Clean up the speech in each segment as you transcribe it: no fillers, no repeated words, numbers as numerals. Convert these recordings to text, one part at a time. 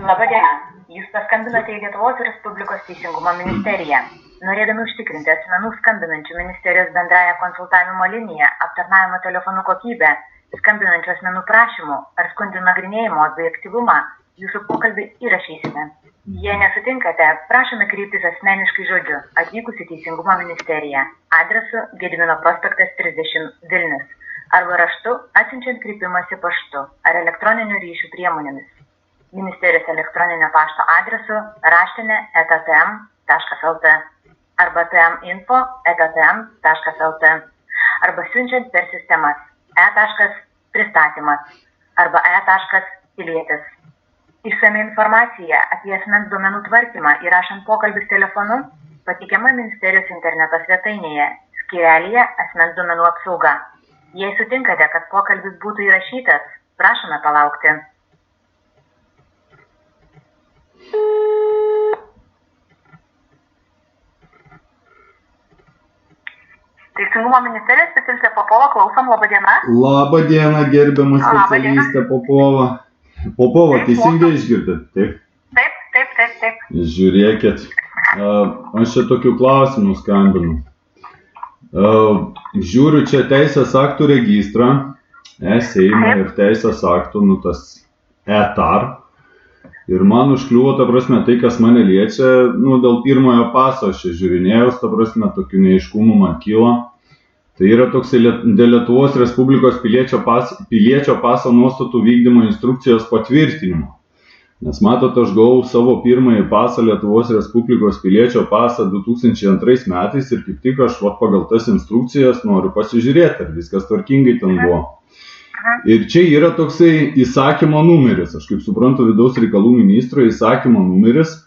Labą dieną. Jūs paskambinote į Lietuvos Respublikos Teisingumo ministeriją. Norėdami užtikrinti asmenų skambinančių ministerijos bendrąją konsultavimo liniją, aptarnavimo telefonu kokybę, skambinančių asmenų prašymų ar skundų nagrinėjimo bei aktyvumą, jūsų pokalbį įrašysime. Jei nesutinkate, prašome kreiptis asmeniškai žodžiu, atvykus į Teisingumo ministeriją, adresu Gedimino prospektas 30 Vilnius, arba raštu atsiunčiant kreipimąsi paštu ar elektroninių ryšių priemonėmis. Ministerijos elektroninio pašto adresu raštinė@tm.lt arba tminfo@tm.lt arba siunčiant per sistemas e.pristatymas arba e.pilietis. Išsami informacija apie asmens duomenų tvarkymą įrašant pokalbis telefonu pateikiama ministerijos interneto svetainėje skyrelyje asmens duomenų apsauga. Jei sutinkate, kad pokalbis būtų įrašytas, prašome palaukti. Teisingumo ministerijos specialistė Popova, klausom, laba diena. Labą dieną, gerbiamas specialistė Popova. Popova, teisingai išgirdot, taip? Taip. Žiūrėkit, aš čia tokių klausimų skambinu. Žiūriu čia teisės aktų registrą, Seimo ir teisės aktų, tas e-tar. Ir man užkliuvo, ta prasme, tai, kas mane liečia, dėl pirmojo paso aš čia žiūrinėjau, ta prasme, tokių neiškumų man kyla. Tai yra toksai dėl Lietuvos Respublikos piliečio paso nuostatų vykdymo instrukcijos patvirtinimo. Nes matot, aš gavau savo pirmąjį pasą Lietuvos Respublikos piliečio pasą 2002 metais ir kaip tik aš pagal tas instrukcijas noriu pasižiūrėti, ar viskas tvarkingai ten buvo. Ir čia yra toksai įsakymo numeris, aš kaip suprantu vidaus reikalų ministro įsakymo numeris.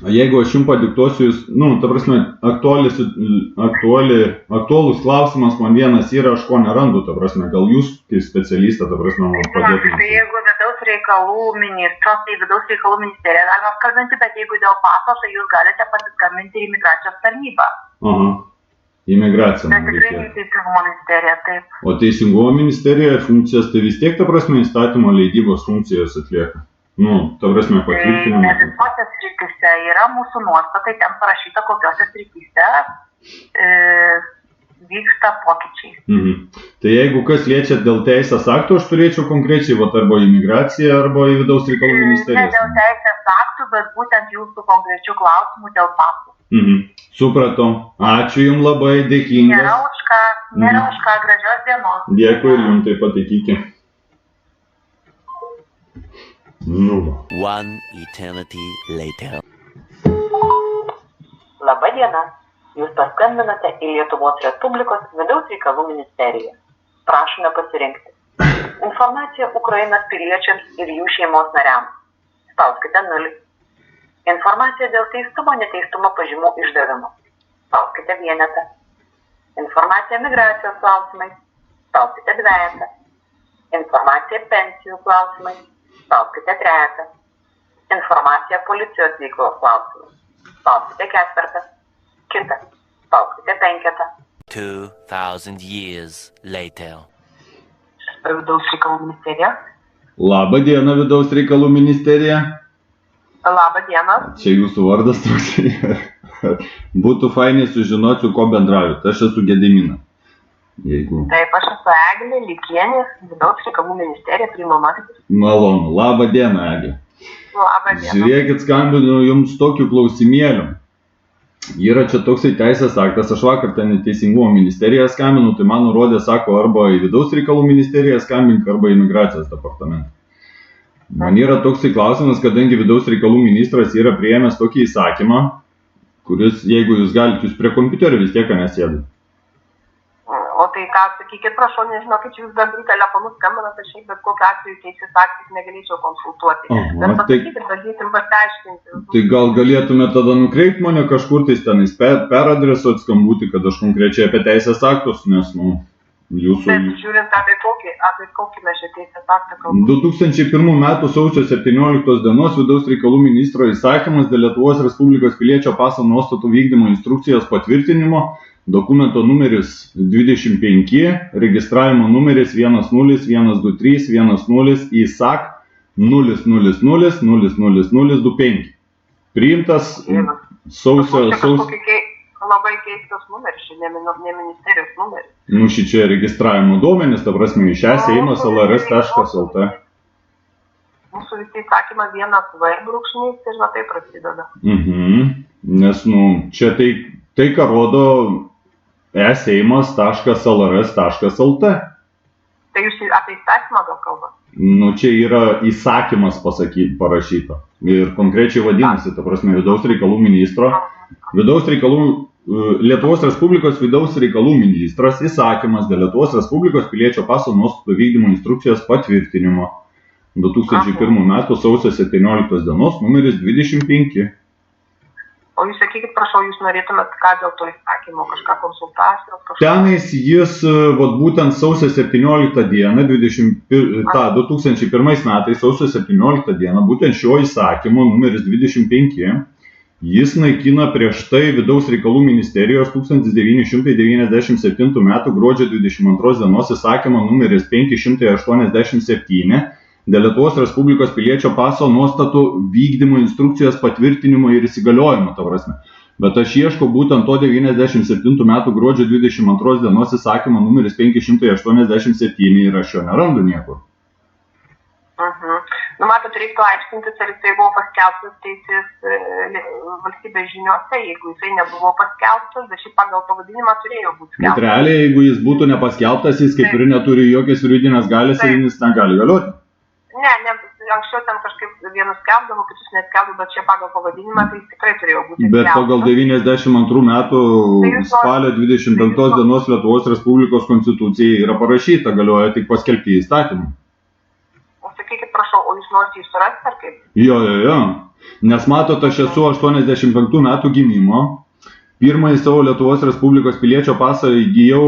Jeigu aš jums padiktuosiu, ta prasme, aktualus klausimas man vienas yra, aš ko nerandu, ta prasme, gal jūs kaip specialistą, ta prasme, man padėtumėte. Tai jeigu vidaus reikalų ministro, tai vidaus reikalų ministerija galima skambinti, bet jeigu dėl paso, tai jūs galite pasiskambinti į imigracijos tarnybą. Aha. Imigracija. Bet tikrai ne Teisingumo ministerija, taip. O Teisingumo ministerija funkcijas, tai vis tiek, ta prasme, įstatymo leidybos funkcijas atlieka. Ta prasme, patvirtinimą. Ne visose srityse yra mūsų nuostatai, ten parašyta, kokiose srityse vyksta pokyčiai. Tai jeigu kas liečia dėl teisės aktų, aš turėčiau konkrečiai arba imigraciją, arba į vidaus reikalų ministeriją. Ne dėl teisės aktų, bet būtent jūsų konkrečių klausimų dėl pasų. Supratau. Ačiū jums labai, dėkingas. Nėra už ką, gražios dienos. Dėkui ir jums taip pat iki. One eternity later. Labą dieną. Jūs paskambinote į Lietuvos Respublikos vidaus reikalų ministeriją. Prašome pasirinkti. Informacija Ukrainos piliečiams ir jų šeimos nariams. Spauskite 0. Informacija dėl teistumo, neteistumo pažymų išdavimo. Spauskite 1. Informacija migracijos klausimais. Spauskite 2. Informacija pensijų klausimais. Spauskite 3. Informacija policijos veiklos klausimais. Spauskite 4. Kita. Spauskite 5. 2000 years later. Vidaus reikalų ministerija. Labą dieną, vidaus reikalų ministerija. Labą dieną. Čia jūsų vardas toksai. Būtų fainiai sužinoti, su ko bendraujate. Aš esu Gediminas. Taip, aš esu Eglė Likienė, vidaus reikalų ministerija, priimamasis. Malonu. Labą dieną, Eglė. Labą dieną. Žiūrėkit, skambinu jums tokiu klausimėliu. Yra čia toksai teisės aktas, aš vakar ten į Teisingumo ministeriją skambinu, tai man nurodė, sako, arba į vidaus reikalų ministeriją skambink, arba į imigracijos departamentą. Man yra toksai klausimas, kadangi vidaus reikalų ministras yra priėmęs tokį įsakymą, kuris, jeigu jūs galite, jūs prie kompiuterio vis tiek nesėdate. O tai ką, sakykit, prašau, nežinau, kad jūs bendrų telefonų skambinate, šiaip bet kokiu atveju teisės aktais negalėčiau konsultuoti. Bet pasakykit, bandysim pasiaiškinti. Tai gal galėtume tada nukreipti mane kažkur tais tenais peradresuoti skambutį, kad aš konkrečiai apie teisės aktus, nes, jūsų... Bet žiūrint apie kokį mes čia teisės aktą kalbame. 2001 metų sausio 17 dienos vidaus reikalų ministro įsakymas dėl Lietuvos Respublikos piliečio paso nuostatų vykdymo instrukcijos patvirtinimo, dokumento numeris 25, registravimo numeris 1012310 įsak 0000025. Priimtas sausio... Labai keistas numeris, ne ministerijos numeris. Nu, šičia registravimo duomenys, ta prasme, iš Seimas lrs.lt. Mūsų visi įsakymą 1V brūkšnys ir va tai prasideda. Nes, čia tai ką rodo eseimas.lrs.lt. Tai jūs apie įsakymą gal kalbate? Čia yra įsakymas parašyta. Ir konkrečiai vadinasi, ta prasme, vidaus reikalų ministro. Lietuvos Respublikos vidaus reikalų ministras įsakymas dėl Lietuvos Respublikos piliečio paso nuostatų vykdymo instrukcijos patvirtinimo 2001 metų sausio 17 dienos numeris 25. O jūs sakykit, prašau, jūs norėtumėt ką dėl to įsakymo, kažką konsultacijos, kažką? Tenais jis, būtent sausio 17 dieną, 2001 metais sausio 17 dieną, būtent šio įsakymo numeris 25, jis naikina prieš tai vidaus reikalų ministerijos 1997 metų gruodžio 22 dienos įsakymą numeris 587 dėl Lietuvos Respublikos piliečio paso nuostatų vykdymo instrukcijos patvirtinimo ir įsigaliojimo, ta prasme. Bet aš ieškau būtent to 97 metų gruodžio 22 dienos įsakymo numeris 587 ir aš jo nerandu niekur. Matot, reiktų aiškintis, ar jisai buvo paskelbtas teisės valstybės žiniuose, jeigu jisai nebuvo paskelbtas, bet šį pagal pavadinimą turėjo būti skelbtas. Bet realiai, jeigu jis būtų nepaskelbtas, jis kaip ir neturi jokios juridinės galės ir jis negali galioti. Ne, anksčiau ten kažkaip vienus skelbdavo, kitus neskelbdavo, bet čia pagal pavadinimą tai tikrai turėjo būti skelbtas. Bet pagal 92 metų spalio 25 dienos Lietuvos Respublikos konstitucijai yra parašyta, galioja tik paskelbti įstatymą. Sakykit, prašau, o jūs norite įsurasti ar kaip? Jo. Nes matot, aš esu 85 metų gimimo. Pirmąjį savo Lietuvos Respublikos piliečio pasą įgijau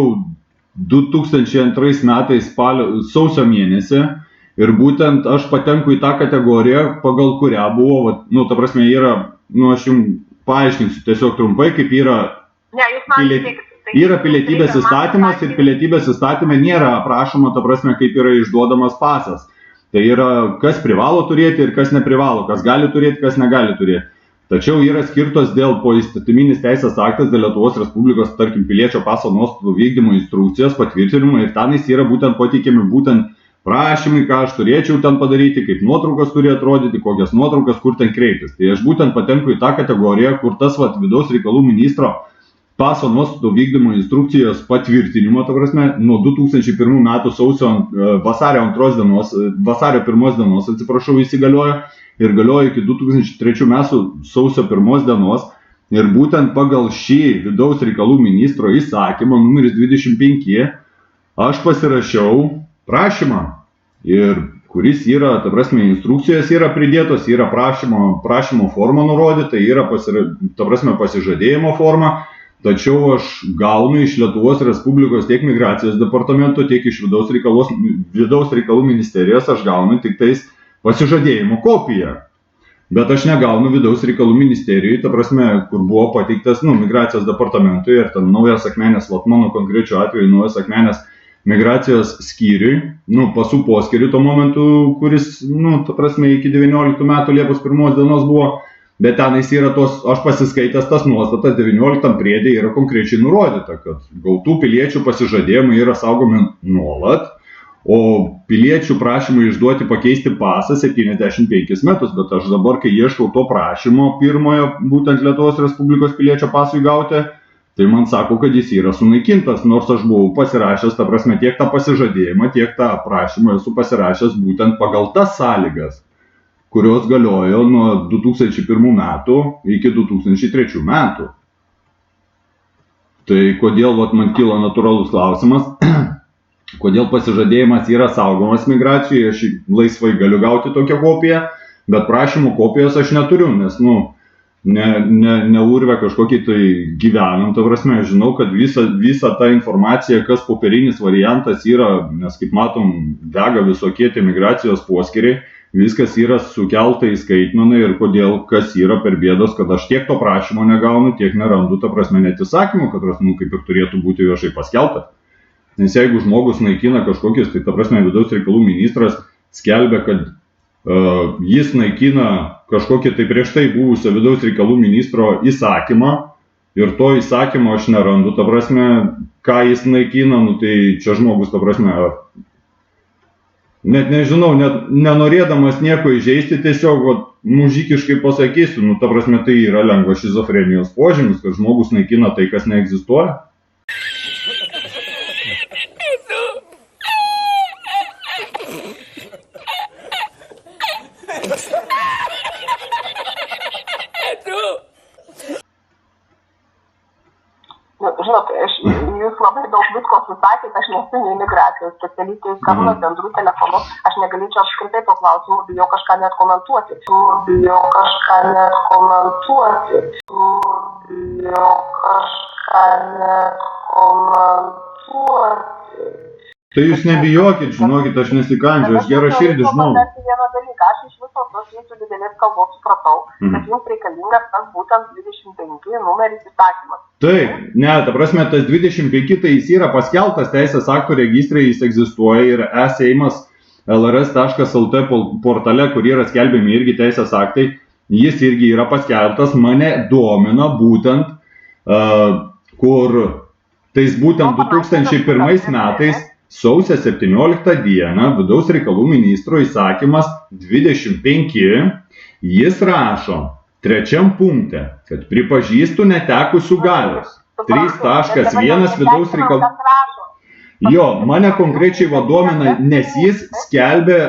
2002 metais sausio mėnesį. Ir būtent aš patenku į tą kategoriją, pagal kurią buvo, ta prasme, yra, aš jums paaiškinsiu tiesiog trumpai, kaip yra pilietybės įstatymas ir pilietybės įstatyme nėra aprašoma, ta prasme, kaip yra išduodamas pasas. Tai yra, kas privalo turėti ir kas neprivalo, kas gali turėti, kas negali turėti. Tačiau yra skirtos dėl poįstatyminis teisės aktas dėl Lietuvos Respublikos, tarkim, piliečio paso nuostatų vykdymo instrukcijos patvirtinimo ir tenais yra būtent pateikiami būtent prašymai, ką aš turėčiau ten padaryti, kaip nuotraukas turi atrodyti, kokias nuotraukas, kur ten kreiptis. Tai aš būtent patenku į tą kategoriją, kur tas vidaus reikalų ministro paso nuostatų vykdymo instrukcijos patvirtinimo, ta prasme, nuo 2001 metų vasario 1 dienos, įsigaliojo ir galiojo iki 2003 metų sausio 1 dienos. Ir būtent pagal šį vidaus reikalų ministro įsakymą numeris 25 aš pasirašiau prašymą, ir kuris yra, ta prasme, instrukcijos yra pridėtos, yra prašymo forma nurodyta, yra ta prasme, pasižadėjimo forma, tačiau aš gaunu iš Lietuvos Respublikos tiek migracijos departamento, tiek iš vidaus reikalų ministerijos, aš gaunu tik tais pasižadėjimo kopiją. Bet aš negaunu vidaus reikalų ministerijai, ta prasme, kur buvo pateiktas, migracijos departamentui ir ten Naujas Akmenės, mano konkrečiu atveju Naujas Akmenės migracijos skyriui, pasų poskyriui tuo momentu, kuris, ta prasme, iki 19 metų Liepos 1 dienos buvo, bet tenais yra aš pasiskaitęs tas nuostatas, 19 priedė yra konkrečiai nurodyta, kad gautų piliečių pasižadėjimai yra saugomi nuolat, o piliečių prašymai išduoti pakeisti pasą 75 metus, bet aš dabar, kai ieškau to prašymo pirmojo, būtent Lietuvos Respublikos piliečio pasui gauti, tai man sako, kad jis yra sunaikintas, nors aš buvau pasirašęs, ta prasme, tiek tą pasižadėjimą, tiek tą prašymą esu pasirašęs būtent pagal tas sąlygas, kurios galiojo nuo 2001 metų iki 2003 metų. Tai kodėl man kyla natūralus klausimas, kodėl pasižadėjimas yra saugomas migracijoje, aš laisvai galiu gauti tokią kopiją, bet prašymų kopijos aš neturiu, nes, ne urvę kažkokį tai gyvenam, ta prasme, aš žinau, kad visa ta informacija, kas popierinis variantas yra, nes kaip matom, dega visokie tie migracijos poskyriai, viskas yra sukelta į skaitmeną ir kodėl, kas yra per bėdos, kad aš tiek to prašymo negaunu, tiek nerandu, ta prasme, net įsakymų, kad, kaip ir turėtų būti viešai paskelbta. Nes jeigu žmogus naikina kažkokius, tai ta prasme, vidaus reikalų ministras skelbia, kad jis naikina kažkokį tai prieš tai buvusio vidaus reikalų ministro įsakymą ir to įsakymo aš nerandu, ta prasme, ką jis naikina, nu tai čia žmogus, ta prasme, net nežinau, net nenorėdamas nieko įžeisti, tiesiog mužikiškai pasakysiu, nu ta prasme, tai yra lengva šizofrenijos požymis, kad žmogus naikina tai, kas neegzistuoja. Žinot, jūs labai daug visko susakėte, aš nesu nei migracijos specialistė, jūs skambinat bendrų telefonu, aš negalėčiau apskritai to klausimų, bijau kažką net komentuoti. Tai jūs nebijokit, žinokit, aš nesikandžiu, aš gera širdis žmogus. Aš iš viso tos jūsų didelės kalbos supratau, kad jums reikalingas tas būtent 25 numeris įsakymas. Taip, ne, ta prasme, tas 25 tai jis yra paskeltas teisės aktų registrai, jis egzistuoja ir e-seimas lrs.lt portale, kur yra skelbiami irgi teisės aktai, jis irgi yra paskeltas, mane domina būtent, kur tais būtent 2001 metais sausio 17 dieną vidaus reikalų ministro įsakymas 25, jis rašo 3 punkte, kad pripažįstu netekusių galios. 3.1 vidaus reikalų. Jo, mane konkrečiai vadomina, nes jis skelbė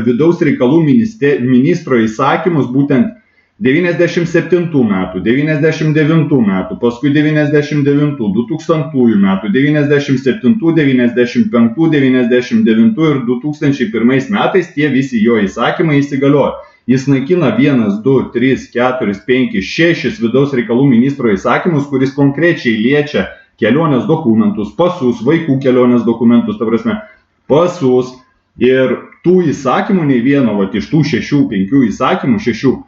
vidaus reikalų ministro įsakymus būtent 97 metų, 99 metų, paskui 99, 2000 metų, 97, 95, 99 ir 2001 metais tie visi jo įsakymai įsigaliojo. Jis naikina 1, 2, 3, 4, 5, 6 vidaus reikalų ministro įsakymus, kuris konkrečiai liečia kelionės dokumentus, pasus, vaikų kelionės dokumentus, ta prasme, pasus. Ir tų įsakymų nei vieno, iš tų 5 įsakymų, 6,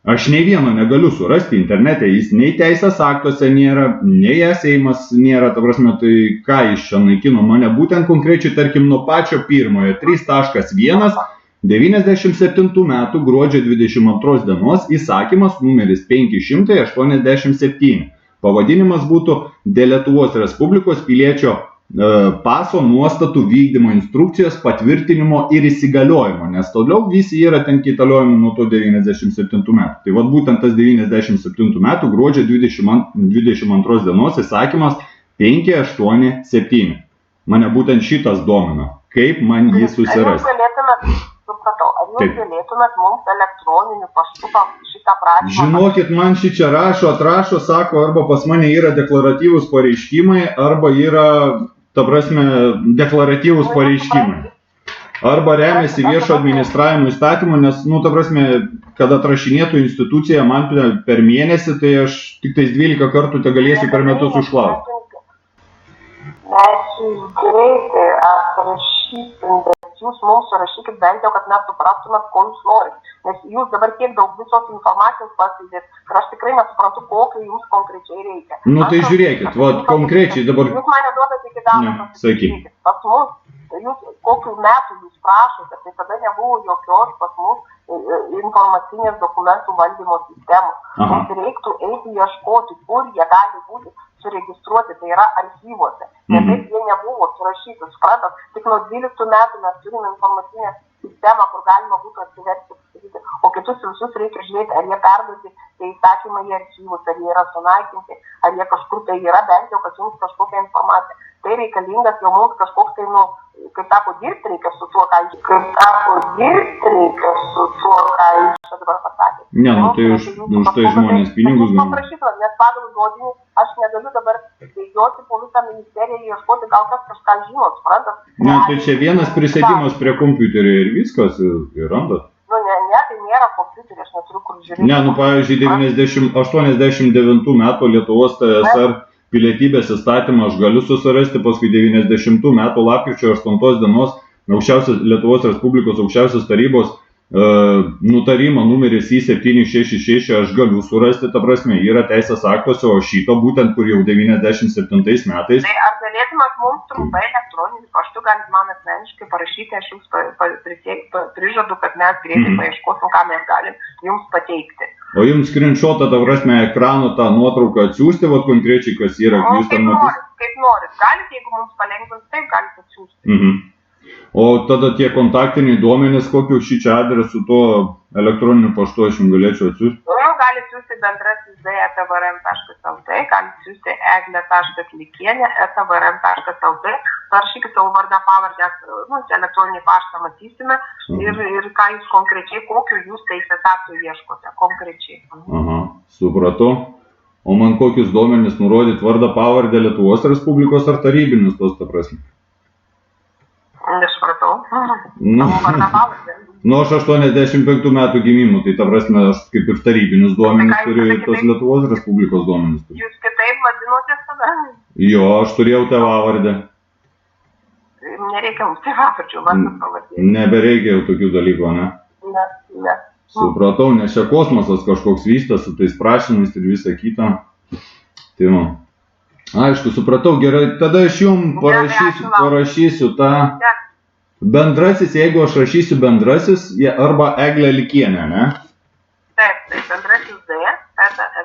aš nei vieno negaliu surasti internete, jis nei teisės aktuose nėra, nei e-seimas nėra, ta prasme, tai ką jis čia naikino mane, būtent konkrečiai, tarkim, nuo pačio pirmojo 3.1, 97 metų gruodžio 22 dienos įsakymas numeris 587. Pavadinimas būtų dėl Lietuvos Respublikos piliečio paso nuostatų vykdymo instrukcijos patvirtinimo ir įsigaliojimo, nes toliau visi yra ten įgaliojami nuo to 97 metų. Tai vat būtent tas 97 metų gruodžio 22 dienos įsakymas 587. Mane būtent šitas domina. Kaip man jį susirasti? Ar jūs galėtumėt mums elektroniniu paštu šitą prašymą? Žinokit, man šičia atrašo, sako, arba pas mane yra deklaratyvūs pareiškimai, arba yra, ta prasme, deklaratyvūs pareiškimai. Arba remiasi viešo administravimo įstatymu, nes, nu, ta prasme, kad atrašinėtų institucija man per mėnesį, tai aš tik tais 12 kartų te galėsiu per metus užklausti. Mes greitai atrašysim, bet jūs mums surašykit bent jau, kad mes suprastumėt, ko jūs norit. Nes jūs dabar tiek daug visos informacijos pasidėt, kad aš tikrai nesuprantu, kokio jums konkrečiai reikia. Nu tai žiūrėkit, vat konkrečiai dabar... Jūs mane duodate iki galo pasakykit. Pas mus, jūs kokių metų jūs prašote, tai tada nebuvo jokios pas mus informacinės dokumentų valdymo sistemos. Mums reiktų eiti ieškoti, kur jie gali būti suregistruoti, tai yra archyvuose. Nes taip jie nebuvo surašyti, suprantat, tik nuo 12 metų mes turime informacinę sistemą, kur galima būtų atsiversti, o kitus visus reikia žiūrėti, ar jie perduoti, tai įsakymai į archyvus, ar jie yra sunaikinti, ar jie kažkur tai yra, bent jau, kad jums kažkokia informacija. Tai reikalingas jau mums kažkoks tai, nu, kaip sako, dirbti reikia su tuo, ką jūs čia dabar pasakėte. Ne, nu tai už tai žmonės pinigus gauna. Paprašytumėt, nes pagal žodinį aš negaliu dabar bėgioti po visą ministeriją ieškoti, gal kas kažką žino, suprantat? Ne, tai čia vienas prisėdimas prie kompiuterio ir viskas, ir randat. Nu, ne, tai nėra kompiuterį, aš neturiu kur žiūrėti. Ne, nu, pavyzdžiui, 89 metų Lietuvos TSR pilietybės įstatymą aš galiu susirasti, paskui 90 metų lapkričio 8 dienos Lietuvos Respublikos aukščiausios tarybos nutarimą numeris I766 aš galiu surasti, ta prasme, yra teisės aktuose, o šito būtent, kur jau 97 metais. Tai ar galėtumėt mums trumpai elektroniniu paštu, galit man asmeniškai parašyti, aš jums prižadu, kad mes greitai paieškosim, ką mes galim jums pateikti. O jums screenshotą, ta prasme, ekrano tą nuotrauką atsiųsti, vat konkrečiai, kas yra, jūs ten matys? Kaip norit. Galit, jeigu mums palengvins, taip galit atsiųsti. O tada tie kontaktiniai duomenys, kokiu šį čia adresu to elektroniniu paštu aš jums galėčiau atsiųsti? Galit siūsti bendrasis@vrm.lt, galit siūsti egle.likienė@vrm.lt, parašykit savo vardą, pavardę, elektroninį paštą matysime ir ką jūs konkrečiai, kokiu jūs teisės aktų ieškote konkrečiai. Aha, supratau. O man kokius duomenis nurodyti vardą, pavardę Lietuvos Respublikos ar tarybinius tos, ta prasme? Nešpratau. Nu, aš 85 metų gimimų, tai ta prasme, aš kaip ir tarybinius duomenis turiu ir tos Lietuvos Respublikos duomenis turiu. Jūs kitaip vadinotės tada? Jo, aš turėjau tėvavardę. Nereikia mums tėvavardžių, vardas pavardė. Nebereikia jau tokių dalykų, ne? Ne. Supratau, nes čia kosmosas kažkoks vystas su tais prašymais ir visa kita. Tai man. Aišku, supratau, gerai, tada aš jums parašysiu tą bendrasis, jeigu aš rašysiu bendrasis, arba Eglė Likienė, ne? Taip, bendrasis D,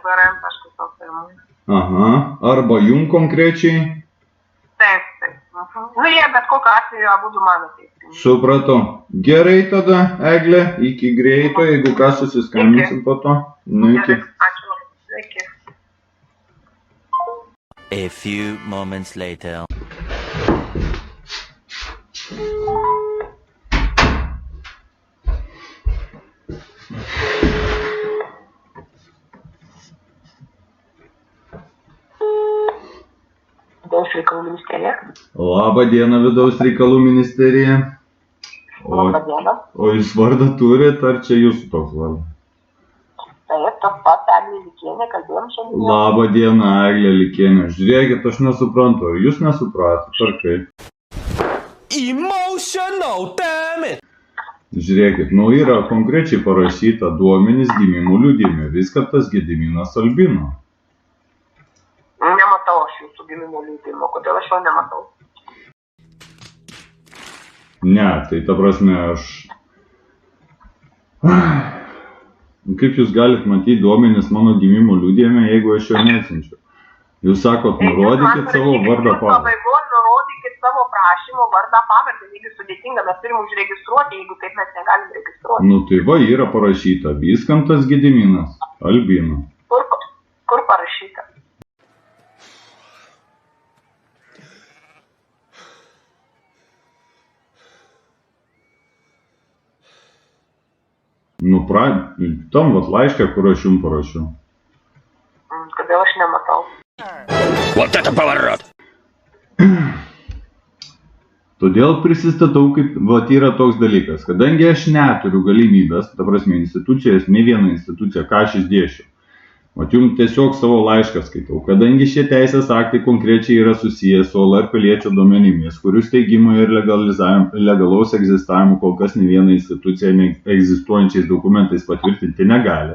vrm.lt. Aha, arba jum konkrečiai? Taip. Nu, jie bet kokiu atveju abudu mano taip. Supratau. Gerai tada, Eglė, iki greito, jeigu ką susiskambinsim po to. Nu, iki. Ačiū labai. Iki. A few moments later. Vidaus reikalų ministerija. Labą dieną, Vidaus reikalų ministerija. Labą dieną. O jūs vardą turit, ar čia jūsų toks vardas? Taip, tas pats Eglė Likienė, kalbėjom šiandien. Labą dieną, Eglė Likienė. Žiūrėkit, aš nesuprantu, ar jūs nesupratot, ar kaip? Emotional, damn it! Žiūrėkit, yra konkrečiai parašyta duomenys gimimo liudijime, Vyskartas Gediminas Albino. Nematau aš jūsų gimimo liudijimo, kodėl aš jo nematau? Ne, tai ta prasme aš... Kaip jūs galite matyti duomenis mano gimimo liudijime, jeigu aš jo neatsinčiau? Jūs sakot, nurodykit savo vardą pavardę. Nurodykit savo prašymo vardą pavardę, jeigu sudėtinga, mes turim užregistruoti, jeigu taip mes negalim registruoti. Nu tai va, yra parašyta, Vyskantas Gediminas Albino. Kur parašyta? Tam vat laiškę, kur aš jums parašiau. Kodėl aš nematau? Вот это поворот! Todėl prisistatau, kaip vat yra toks dalykas, kadangi aš neturiu galimybės, ta prasme, institucijos, ne viena institucija, ką aš išdėšiu. Vat jums tiesiog savo laišką skaitau, kadangi šie teisės aktai konkrečiai yra susijęs su LR piliečio duomenimis, kurių steigimo ir legalaus egzistavimo kol kas ne viena institucija egzistuojančiais dokumentais patvirtinti negali.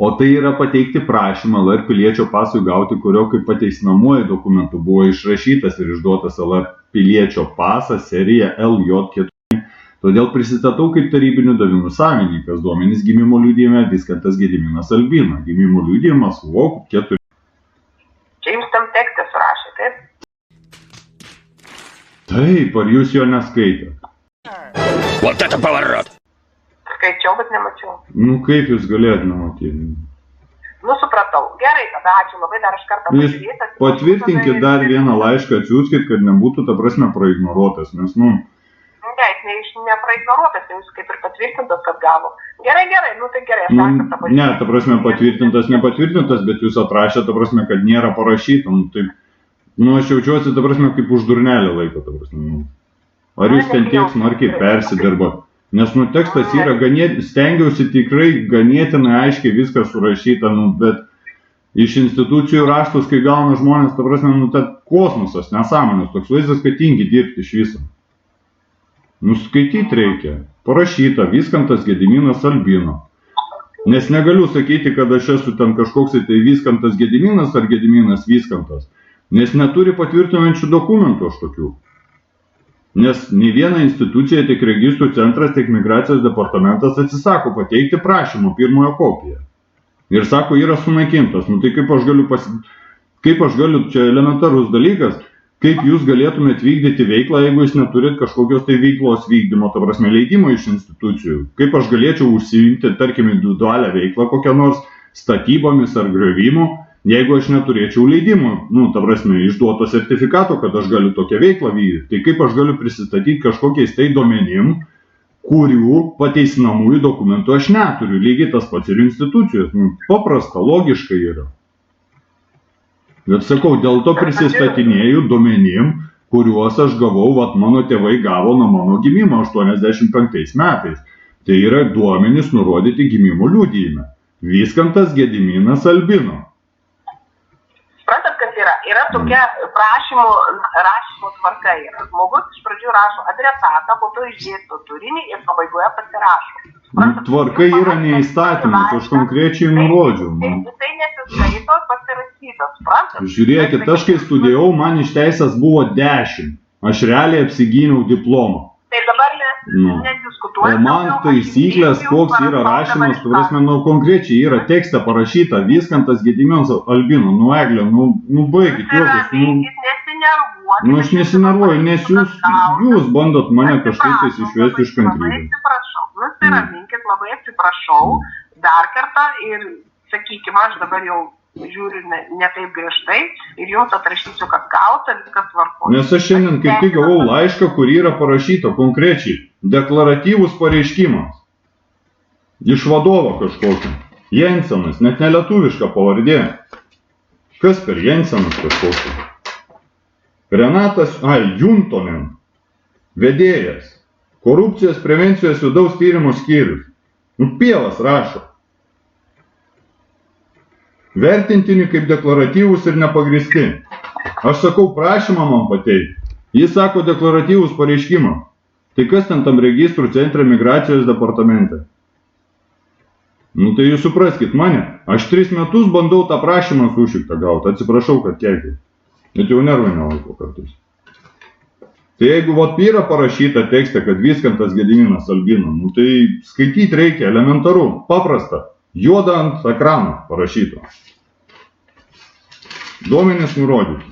O tai yra pateikti prašymą LR piliečio pasui gauti, kurio kaip pateisinamuoju dokumentu buvo išrašytas ir išduotas LR piliečio pasas serija LJ4. Todėl prisistatau kaip tarybinių davinių savininkas, duomenys gimimo liudijime Vyskantas Gediminas Albino, gimimo liudijimas VOK 4. Čia jums tam tekste surašė, taip? Taip, ar jūs jo neskaitėt? Вот это поворот! Skaičiau, bet nemačiau. Nu kaip jūs galėt nematyti? Nu, supratau. Gerai, tada ačiū labai, dar aš kartą pažiūrėsiu. Patvirtinkit dar vieną laišką, atsiųskit, kad nebūtų, ta prasme, praignoruotas, nes, Ne, jis nepraignoruotas, jūs kaip ir patvirtintas, kad gavo. Gerai, nu tai gerai, aš dar kartą pažiūrėsiu. Ne, ta prasme, patvirtintas, nepatvirtintas, bet jūs atrašė, ta prasme, kad nėra parašyta. Aš jaučiuosi, ta prasme, kaip už durnelį laiko, ta prasme. Ar jūs ten tiek smarkiai persidirbot? Nes, tekstas yra stengiausi tikrai ganėtinai aiškiai viską surašyta, bet iš institucijų raštus, kai gauna žmonės, ta prasme, kosmosas, nesąmonės, toks vaizdas, kad tingi dirbti iš viso. Nuskaityti reikia. Parašyta Vyskantas Gediminas Albino. Nes negaliu sakyti, kad aš esu ten kažkoks tai Vyskantas Gediminas ar Gediminas Vyskantas. Nes neturi patvirtinančių dokumentų aš tokių. Nes nei viena institucija, tiek registrų centras, tiek migracijos departamentas atsisako pateikti prašymo pirmojo kopiją. Ir sako, yra sunaikintas. Nu tai kaip aš galiu, čia elementarus dalykas, kaip jūs galėtumėt vykdyti veiklą, jeigu jūs neturit kažkokios tai veiklos vykdymo, ta prasme, leidimo iš institucijų. Kaip aš galėčiau užsiimti, tarkim, individualią veiklą kokią nors statybomis ar griovimu, jeigu aš neturėčiau leidimo, ta prasme, išduoto sertifikato, kad aš galiu tokią veiklą vykdyti. Tai kaip aš galiu prisistatyti kažkokiais tai duomenim, kurių pateisinamųjų dokumentų aš neturiu. Lygiai tas pats ir institucijos. Paprasta, logiška yra. Bet sakau, dėl to prisistatinėjau duomenim, kuriuos aš gavau, mano tėvai gavo nuo mano gimimo 85 metais. Tai yra duomenys nurodyti gimimo liudijime. Vyskantas Gediminas Albino. Suprantat, kas yra? Yra tokia rašymo tvarka yra. Žmogus iš pradžių rašo adresatą, po to išdėsto turinį ir pabaigoje pasirašo. Tvarka yra neįstatymas, aš konkrečiai nurodžiau. Tai nesiskaito pasirašytas, suprantat? Žiūrėkit, aš kai studijavau, man iš teisės buvo 10. Aš realiai apsigyniau diplomą. Tai dabar nediskutuojame. O man taisyklės, koks yra rašymas, konkrečiai yra tekste parašyta Vyskantas Gediminas Albino, Eglė, baigit juokus. Aš nesinervuoju, nes jūs bandot mane kažkaip išvesti iš kantrybės. Nusiraminkit, labai atsiprašau dar kartą ir, sakykime, aš dabar jau žiūriu ne taip griežtai ir jums atrašysiu, kad gauta, viskas tvarko. Nes aš šiandien kaip tik gavau laišką, kur yra parašyta konkrečiai deklaratyvus pareiškimas iš vadovo kažkokio. Jensenas, net nelietuviška pavardė. Kas per Jensenas kažkokio? Renatas Juntonen, vedėjas. Korupcijos prevencijos vidaus tyrimų skyrius. Pievas rašo. Vertintini kaip deklaratyvus ir nepagristi. Aš sakau, prašymą man pateikti. Jis sako deklaratyvus pareiškimą. Tai kas ten tam registrų centre migracijos departamente? Tai jūs supraskit mane. Aš 3 metus bandau tą prašymą sušiktą gauti. Atsiprašau, kad keikiai. Bet jau nervai nelaiko kartais. Tai jeigu yra parašyta tekste, kad Vyskantas Gediminas Albino, tai skaityti reikia elementaru, paprasta, juoda ant ekrano parašyto. Duomenys nurodyti.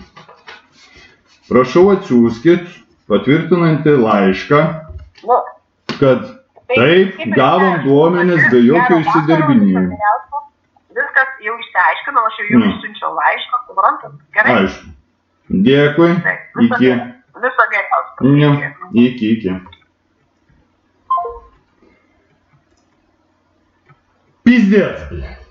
Prašau atsiųskit patvirtinantį laišką, kad taip gavom duomenys be jokio įsidirbinėjimo. Viskas jau išsiaiškinau, aš jau jums išsiunčiau laišką, suprantat? Gerai? Aišku. Dėkui. Iki. Viso geriausio. Iki. Пиздец, блядь.